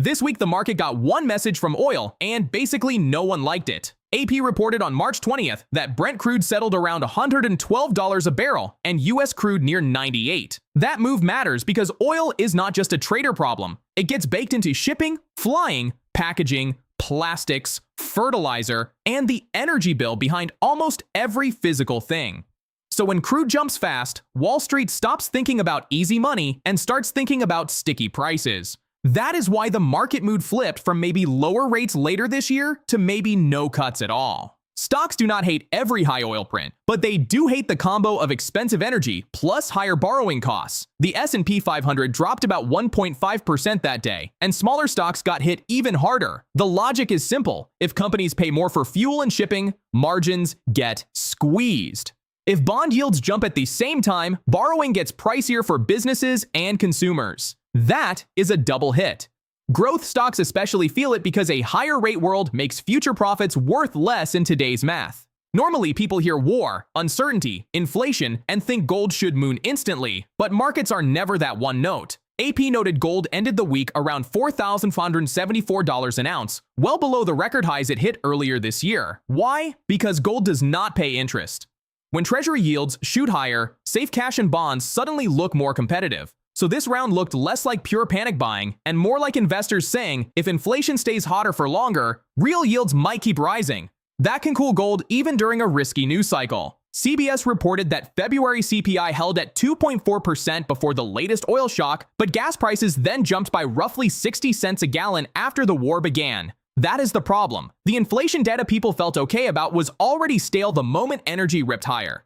This week, the market got one message from oil, and basically no one liked it. AP reported on March 20th that Brent crude settled around $112 a barrel and US crude near 98. That move matters because oil is not just a trader problem. It gets baked into shipping, flying, packaging, plastics, fertilizer, and the energy bill behind almost every physical thing. So when crude jumps fast, Wall Street stops thinking about easy money and starts thinking about sticky prices. That is why the market mood flipped from maybe lower rates later this year to maybe no cuts at all. Stocks do not hate every high oil print, but they do hate the combo of expensive energy plus higher borrowing costs. The S&P 500 dropped about 1.5% that day, and smaller stocks got hit even harder. The logic is simple. If companies pay more for fuel and shipping, margins get squeezed. If bond yields jump at the same time, borrowing gets pricier for businesses and consumers. That is a double hit. Growth stocks especially feel it because a higher rate world makes future profits worth less in today's math. Normally, people hear war, uncertainty, inflation, and think gold should moon instantly, but markets are never that one note. AP noted gold ended the week around $4,574 an ounce, well below the record highs it hit earlier this year. Why? Because gold does not pay interest. When Treasury yields shoot higher, safe cash and bonds suddenly look more competitive. So this round looked less like pure panic buying and more like investors saying, if inflation stays hotter for longer, real yields might keep rising. That can cool gold even during a risky news cycle. CBS reported that February CPI held at 2.4% before the latest oil shock, but gas prices then jumped by roughly 60 cents a gallon after the war began. That is the problem. The inflation data people felt okay about was already stale the moment energy ripped higher.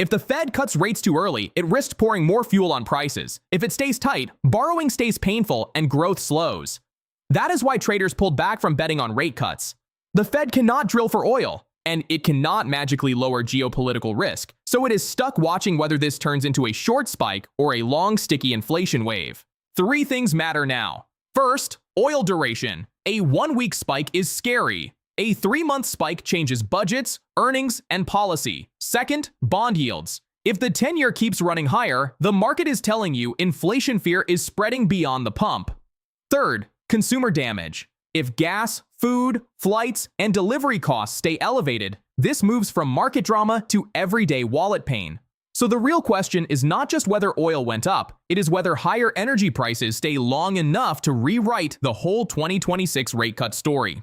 If the Fed cuts rates too early, it risks pouring more fuel on prices. If it stays tight, borrowing stays painful and growth slows. That is why traders pulled back from betting on rate cuts. The Fed cannot drill for oil, and it cannot magically lower geopolitical risk, so it is stuck watching whether this turns into a short spike or a long, sticky inflation wave. Three things matter now. First, oil duration. A one-week spike is scary. A 3-month spike changes budgets, earnings, and policy. Second, bond yields. If the 10-year keeps running higher, the market is telling you inflation fear is spreading beyond the pump. Third, consumer damage. If gas, food, flights, and delivery costs stay elevated, this moves from market drama to everyday wallet pain. So the real question is not just whether oil went up, it is whether higher energy prices stay long enough to rewrite the whole 2026 rate cut story.